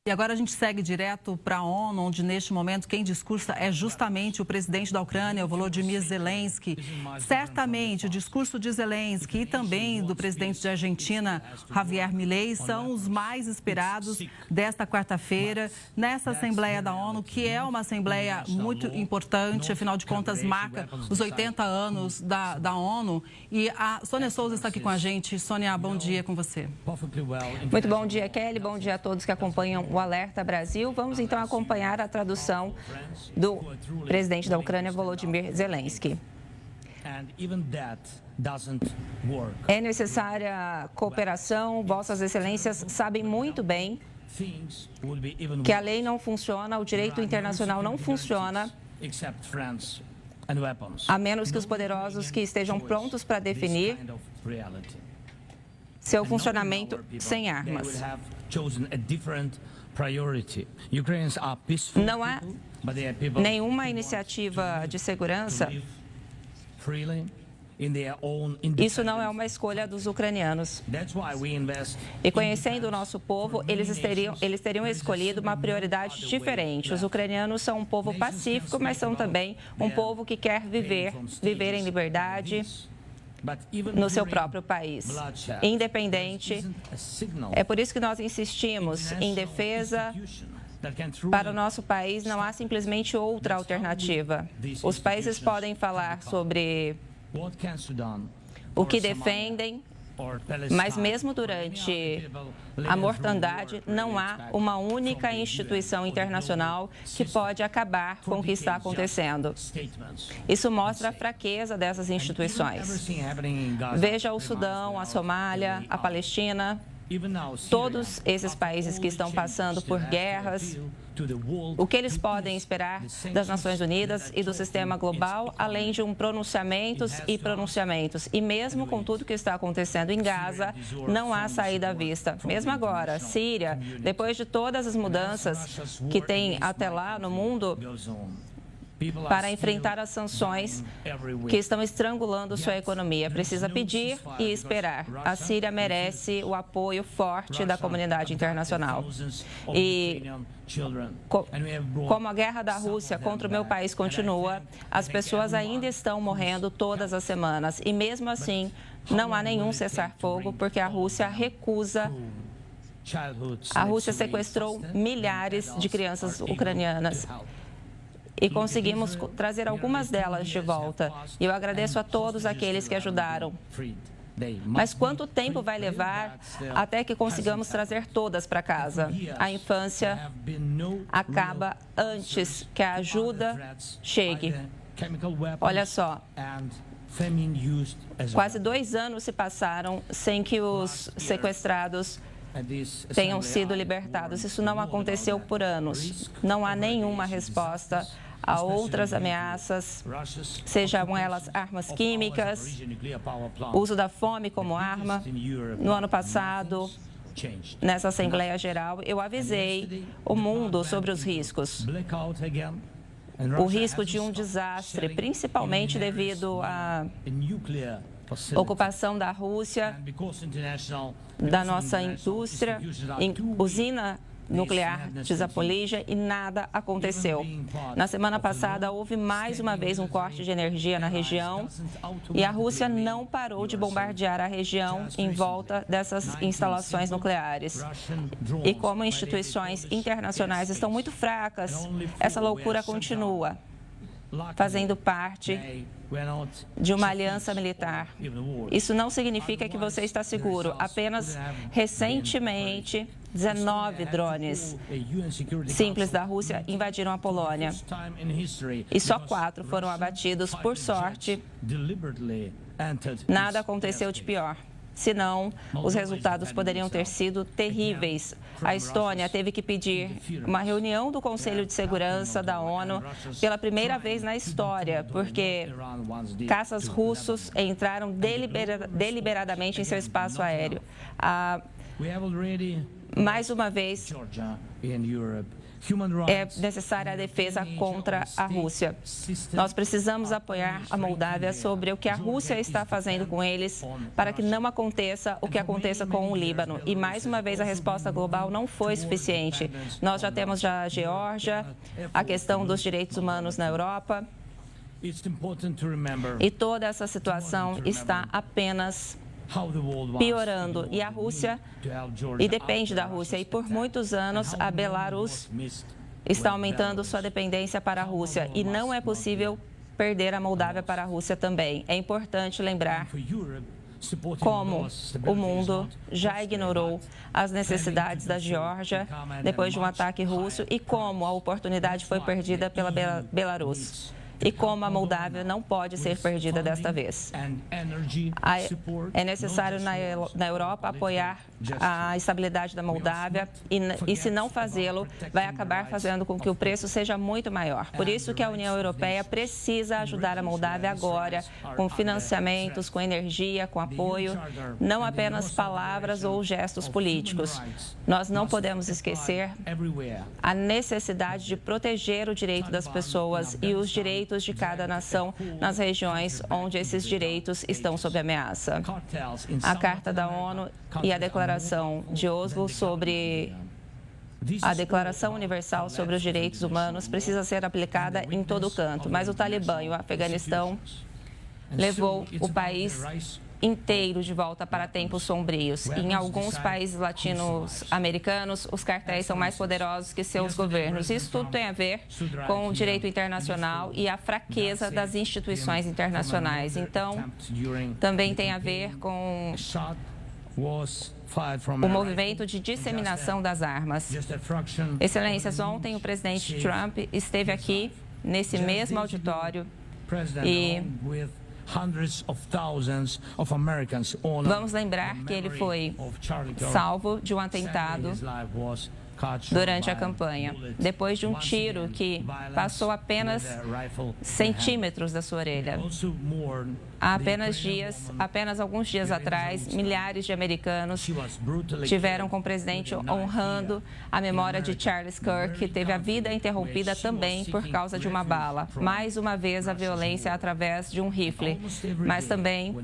E agora a gente segue direto para a ONU, onde neste momento quem discursa é justamente o presidente da Ucrânia, o Volodymyr Zelensky. Certamente o discurso de Zelensky e também do presidente da Argentina, Javier Milei, são os mais esperados desta quarta-feira nessa Assembleia da ONU, que é uma Assembleia muito importante, afinal de contas marca os 80 anos da ONU. E a Sônia Souza está aqui com a gente. Sônia, bom dia com você. Muito bom dia, Kelly. Bom dia a todos que acompanham o Alerta Brasil. Vamos então acompanhar a tradução do presidente da Ucrânia, Volodymyr Zelensky. É necessária cooperação. Vossas Excelências sabem muito bem que a lei não funciona, o direito internacional não funciona, a menos que os poderosos que estejam prontos para definir seu funcionamento sem armas. Não há nenhuma iniciativa de segurança. Isso não é uma escolha dos ucranianos. E conhecendo o nosso povo, eles teriam escolhido uma prioridade diferente. Os ucranianos são um povo pacífico, mas são também um povo que quer viver em liberdade no seu próprio país, independente. É por isso que nós insistimos em defesa. Para o nosso país, não há simplesmente outra alternativa. Os países podem falar sobre o que defendem, mas mesmo durante a mortandade, não há uma única instituição internacional que pode acabar com o que está acontecendo. Isso mostra a fraqueza dessas instituições. Veja o Sudão, a Somália, a Palestina. Todos esses países que estão passando por guerras, o que eles podem esperar das Nações Unidas e do sistema global, além de pronunciamentos e pronunciamentos. E mesmo com tudo que está acontecendo em Gaza, não há saída à vista. Mesmo agora, Síria, depois de todas as mudanças que tem até lá no mundo, para enfrentar as sanções que estão estrangulando sua economia. Precisa pedir e esperar. A Síria merece o apoio forte da comunidade internacional. E como a guerra da Rússia contra o meu país continua, as pessoas ainda estão morrendo todas as semanas. E mesmo assim, não há nenhum cessar-fogo, porque a Rússia recusa. A Rússia sequestrou milhares de crianças ucranianas. E conseguimos trazer algumas delas de volta. E eu agradeço a todos aqueles que ajudaram. Mas quanto tempo vai levar até que consigamos trazer todas para casa? A infância acaba antes que a ajuda chegue. Olha só, quase 2 anos se passaram sem que os sequestrados tenham sido libertados. Isso não aconteceu por anos. Não há nenhuma resposta a outras ameaças, sejam elas armas químicas, uso da fome como arma. No ano passado, nessa Assembleia Geral, eu avisei o mundo sobre os riscos. O risco de um desastre, principalmente devido à ocupação da Rússia, da nossa indústria, usina nuclear de Zaporizhzhia, e nada aconteceu. Na semana passada, houve mais uma vez um corte de energia na região e a Rússia não parou de bombardear a região em volta dessas instalações nucleares. E como instituições internacionais estão muito fracas, essa loucura continua, fazendo parte de uma aliança militar. Isso não significa que você está seguro. Apenas recentemente, 19 drones simples da Rússia invadiram a Polônia. E só 4 foram abatidos. Por sorte, nada aconteceu de pior. Senão, os resultados poderiam ter sido terríveis. A Estônia teve que pedir uma reunião do Conselho de Segurança da ONU pela primeira vez na história, porque caças russos entraram deliberadamente em seu espaço aéreo. Mais uma vez, é necessária a defesa contra a Rússia. Nós precisamos apoiar a Moldávia sobre o que a Rússia está fazendo com eles para que não aconteça o que aconteça com o Líbano. E, mais uma vez, a resposta global não foi suficiente. Nós já temos a Geórgia, a questão dos direitos humanos na Europa. E toda essa situação está apenas piorando. E a Rússia, e depende da Rússia, e por muitos anos a Belarus está aumentando sua dependência para a Rússia. E não é possível perder a Moldávia para a Rússia também. É importante lembrar como o mundo já ignorou as necessidades da Geórgia depois de um ataque russo e como a oportunidade foi perdida pela Belarus. E como a Moldávia não pode ser perdida desta vez. É necessário na Europa apoiar a estabilidade da Moldávia e se não fazê-lo, vai acabar fazendo com que o preço seja muito maior. Por isso que a União Europeia precisa ajudar a Moldávia agora, com financiamentos, com energia, com apoio, não apenas palavras ou gestos políticos. Nós não podemos esquecer a necessidade de proteger o direito das pessoas e os direitos de cada nação nas regiões onde esses direitos estão sob ameaça. A Carta da ONU e a Declaração de Oslo sobre a Declaração Universal sobre os Direitos Humanos precisa ser aplicada em todo canto, mas o Talibã e o Afeganistão levou o país inteiro de volta para tempos sombrios. Em alguns países latino-americanos, os cartéis são mais poderosos que seus governos. Isso tudo tem a ver com o direito internacional e a fraqueza das instituições internacionais. Então, também tem a ver com o movimento de disseminação das armas. Excelências, ontem o presidente Trump esteve aqui, nesse mesmo auditório, e vamos lembrar que ele foi salvo de um atentado durante a campanha, depois de um tiro que passou apenas centímetros da sua orelha. Há apenas alguns dias atrás, milhares de americanos tiveram com o presidente honrando a memória de Charles Kirk, que teve a vida interrompida também por causa de uma bala. Mais uma vez, a violência através de um rifle. Mas também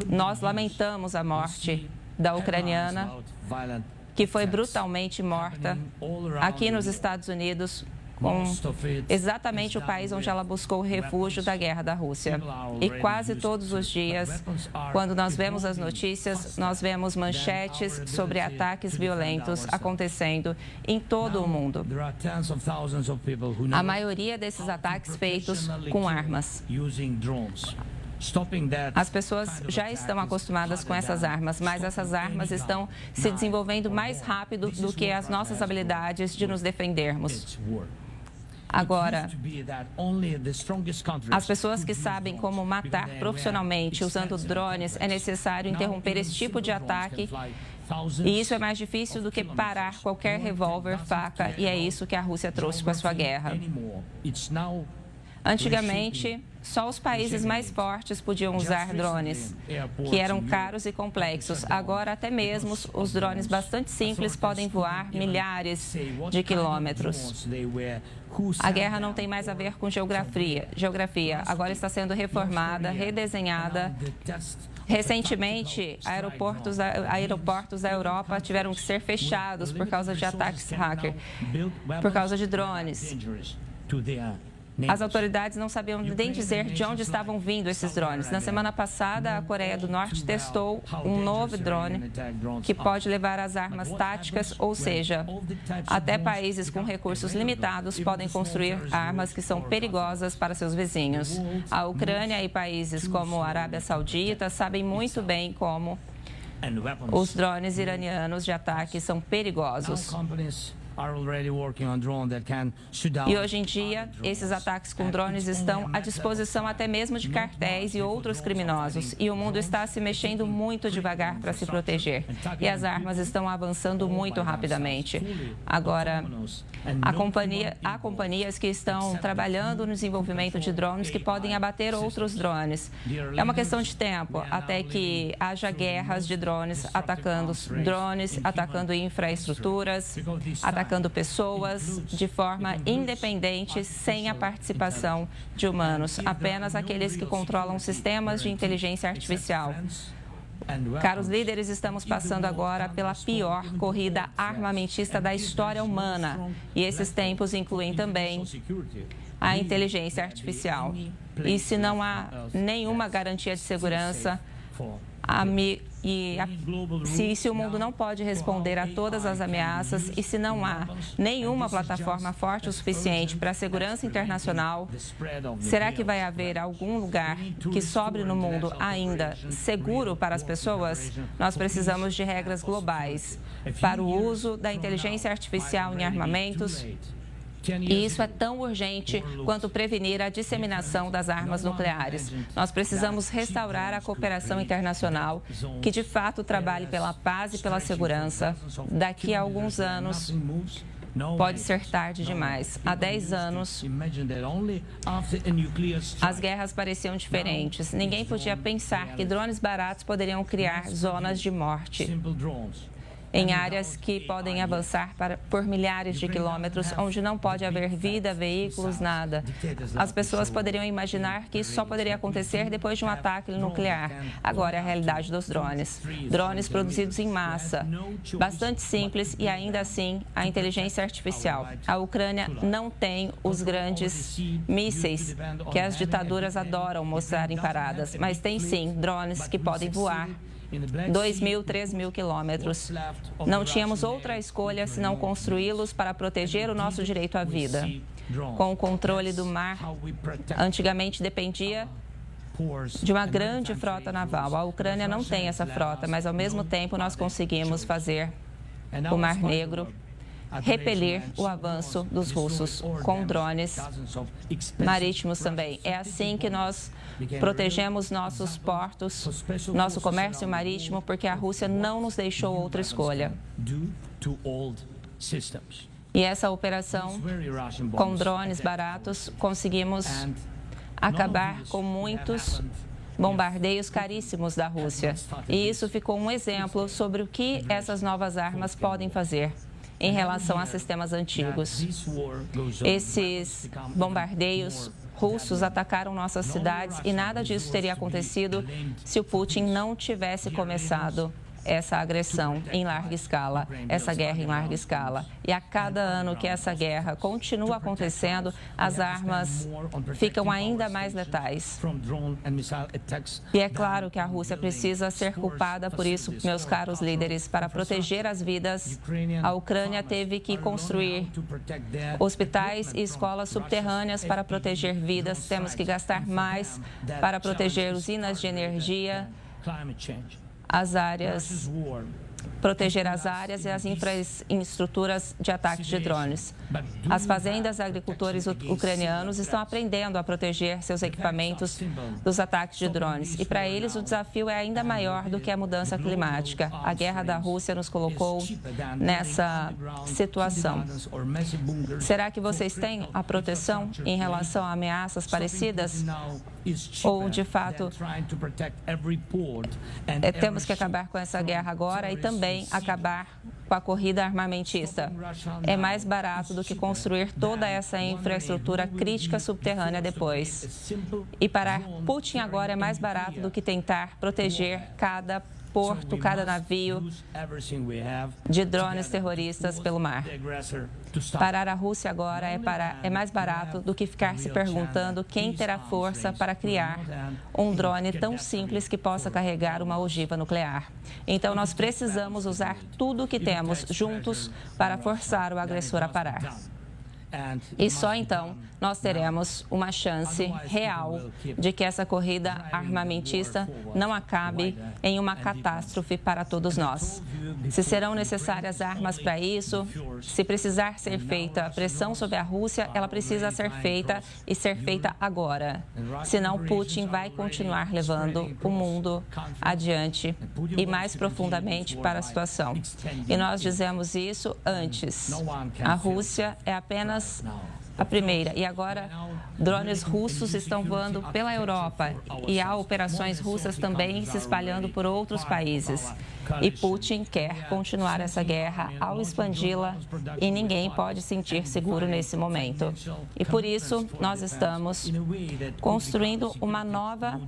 nós lamentamos a morte da ucraniana, que foi brutalmente morta aqui nos Estados Unidos, com exatamente o país onde ela buscou refúgio da guerra da Rússia. E quase todos os dias, quando nós vemos as notícias, nós vemos manchetes sobre ataques violentos acontecendo em todo o mundo. A maioria desses ataques feitos com armas. As pessoas já estão acostumadas com essas armas, mas essas armas estão se desenvolvendo mais rápido do que as nossas habilidades de nos defendermos. Agora, as pessoas que sabem como matar profissionalmente usando drones, é necessário interromper esse tipo de ataque. E isso é mais difícil do que parar qualquer revólver, faca, e é isso que a Rússia trouxe com a sua guerra. Antigamente, só os países mais fortes podiam usar drones, que eram caros e complexos. Agora, até mesmo os drones bastante simples podem voar milhares de quilômetros. A guerra não tem mais a ver com geografia. Agora está sendo reformada, redesenhada. Recentemente, aeroportos da Europa tiveram que ser fechados por causa de ataques hacker, por causa de drones. As autoridades não sabiam nem dizer de onde estavam vindo esses drones. Na semana passada, a Coreia do Norte testou um novo drone que pode levar as armas táticas, ou seja, até países com recursos limitados podem construir armas que são perigosas para seus vizinhos. A Ucrânia e países como a Arábia Saudita sabem muito bem como os drones iranianos de ataque são perigosos. E hoje em dia, esses ataques com drones estão à disposição até mesmo de cartéis e outros criminosos. E o mundo está se mexendo muito devagar para se proteger. E as armas estão avançando muito rapidamente. Agora, há companhias que estão trabalhando no desenvolvimento de drones que podem abater outros drones. É uma questão de tempo até que haja guerras de drones, atacando infraestruturas, atacando pessoas de forma independente, sem a participação de humanos, apenas aqueles que controlam sistemas de inteligência artificial. Caros líderes, estamos passando agora pela pior corrida armamentista da história humana. E esses tempos incluem também a inteligência artificial. E se não há nenhuma garantia de segurança, se o mundo não pode responder a todas as ameaças e se não há nenhuma plataforma forte o suficiente para a segurança internacional, será que vai haver algum lugar que sobre no mundo ainda seguro para as pessoas? Nós precisamos de regras globais para o uso da inteligência artificial em armamentos. E isso é tão urgente quanto prevenir a disseminação das armas nucleares. Nós precisamos restaurar a cooperação internacional, que de fato trabalhe pela paz e pela segurança. Daqui a alguns anos, pode ser tarde demais. Há 10 anos, as guerras pareciam diferentes. Ninguém podia pensar que drones baratos poderiam criar zonas de morte em áreas que podem avançar por milhares de quilômetros, onde não pode haver vida, veículos, nada. As pessoas poderiam imaginar que isso só poderia acontecer depois de um ataque nuclear. Agora é a realidade dos drones. Drones produzidos em massa, bastante simples e ainda assim a inteligência artificial. A Ucrânia não tem os grandes mísseis que as ditaduras adoram mostrar em paradas, mas tem sim drones que podem voar 2.000, 3.000 quilômetros. Não tínhamos outra escolha senão construí-los para proteger o nosso direito à vida. Com o controle do mar, antigamente dependia de uma grande frota naval. A Ucrânia não tem essa frota, mas ao mesmo tempo nós conseguimos fazer o Mar Negro repelir o avanço dos russos com drones marítimos também. É assim que nós protegemos nossos portos, nosso comércio marítimo, porque a Rússia não nos deixou outra escolha. E essa operação, com drones baratos, conseguimos acabar com muitos bombardeios caríssimos da Rússia. E isso ficou um exemplo sobre o que essas novas armas podem fazer em relação a sistemas antigos. Esses bombardeios russos atacaram nossas cidades e nada disso teria acontecido se o Putin não tivesse começado essa agressão em larga escala, essa guerra em larga escala. E a cada ano que essa guerra continua acontecendo, as armas ficam ainda mais letais. E é claro que a Rússia precisa ser culpada por isso, meus caros líderes. Para proteger as vidas, a Ucrânia teve que construir hospitais e escolas subterrâneas para proteger vidas. Temos que gastar mais para proteger usinas de energia, as áreas, proteger as áreas e as infraestruturas de ataques de drones. As fazendas, agricultores ucranianos estão aprendendo a proteger seus equipamentos dos ataques de drones. E para eles o desafio é ainda maior do que a mudança climática. A guerra da Rússia nos colocou nessa situação. Será que vocês têm a proteção em relação a ameaças parecidas? Ou, de fato, temos que acabar com essa guerra agora e também acabar com a corrida armamentista. É mais barato do que construir toda essa infraestrutura crítica subterrânea depois. E parar Putin agora é mais barato do que tentar proteger cada porto, cada navio de drones terroristas pelo mar. Parar a Rússia agora é mais barato do que ficar se perguntando quem terá força para criar um drone tão simples que possa carregar uma ogiva nuclear. Então, nós precisamos usar tudo o que temos juntos para forçar o agressor a parar. E só então nós teremos uma chance real de que essa corrida armamentista não acabe em uma catástrofe para todos nós. Se serão necessárias armas para isso, se precisar ser feita pressão sobre a Rússia, ela precisa ser feita e ser feita agora. Senão, Putin vai continuar levando o mundo adiante e mais profundamente para a situação. E nós dizemos isso antes. A Rússia é apenas a primeira. E agora, drones russos estão voando pela Europa e há operações russas também se espalhando por outros países. E Putin quer continuar essa guerra ao expandi-la e ninguém pode se sentir seguro nesse momento. E por isso, nós estamos construindo uma nova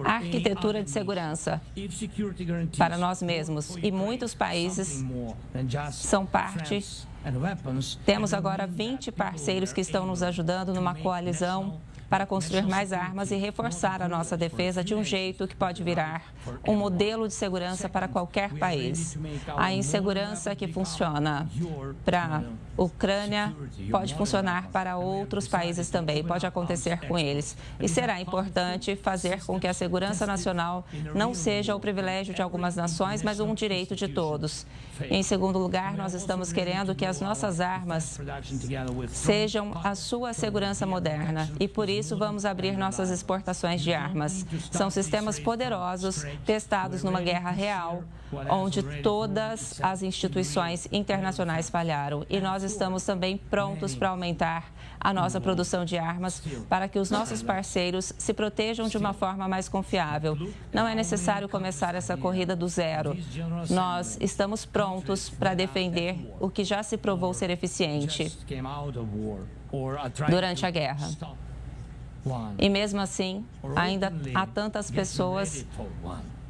arquitetura de segurança para nós mesmos. E muitos países são parte. Temos agora 20 parceiros que estão nos ajudando numa coalizão para construir mais armas e reforçar a nossa defesa de um jeito que pode virar um modelo de segurança para qualquer país. A insegurança que funciona para a Ucrânia pode funcionar para outros países também, pode acontecer com eles. E será importante fazer com que a segurança nacional não seja o privilégio de algumas nações, mas um direito de todos. Em segundo lugar, nós estamos querendo que as nossas armas sejam a sua segurança moderna e, por isso, vamos abrir nossas exportações de armas. São sistemas poderosos, testados numa guerra real, onde todas as instituições internacionais falharam. E nós estamos também prontos para aumentar a nossa produção de armas para que os nossos parceiros se protejam de uma forma mais confiável. Não é necessário começar essa corrida do zero. Nós estamos prontos para defender o que já se provou ser eficiente durante a guerra. E mesmo assim, ainda há tantas pessoas.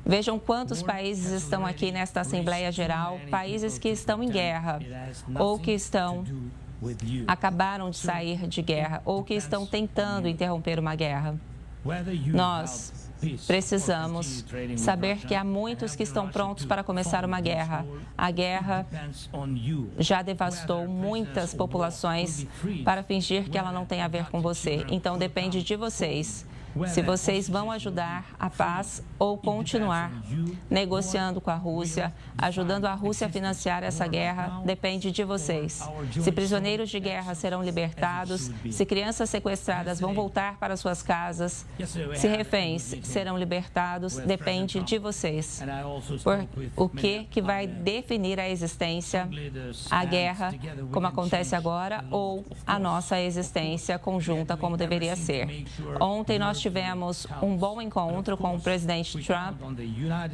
Vejam quantos países estão aqui nesta Assembleia Geral, países que estão em guerra ou que acabaram de sair de guerra ou que estão tentando interromper uma guerra. Nós precisamos saber que há muitos que estão prontos para começar uma guerra. A guerra já devastou muitas populações para fingir que ela não tem a ver com você. Então, depende de vocês. Se vocês vão ajudar a paz ou continuar negociando com a Rússia, ajudando a Rússia a financiar essa guerra, depende de vocês. Se prisioneiros de guerra serão libertados, se crianças sequestradas vão voltar para suas casas, se reféns serão libertados, depende de vocês. O que vai definir a existência, a guerra, como acontece agora, ou a nossa existência conjunta, como deveria ser. Ontem nós tivemos um bom encontro com o presidente Trump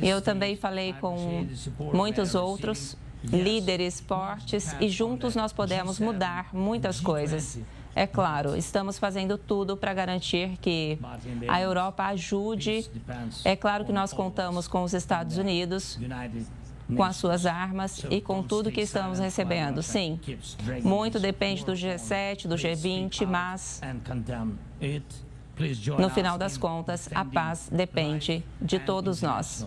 e eu também falei com muitos outros líderes fortes e juntos nós podemos mudar muitas coisas. É claro, estamos fazendo tudo para garantir que a Europa ajude. É claro que nós contamos com os Estados Unidos, com as suas armas e com tudo que estamos recebendo. Sim, muito depende do G7, do G20, mas no final das contas, a paz depende de todos nós,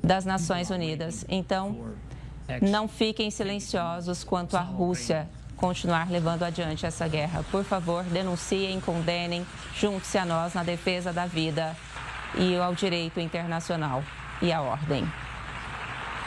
das Nações Unidas. Então, não fiquem silenciosos quanto à Rússia continuar levando adiante essa guerra. Por favor, denunciem, condenem, junte-se a nós na defesa da vida e ao direito internacional e à ordem.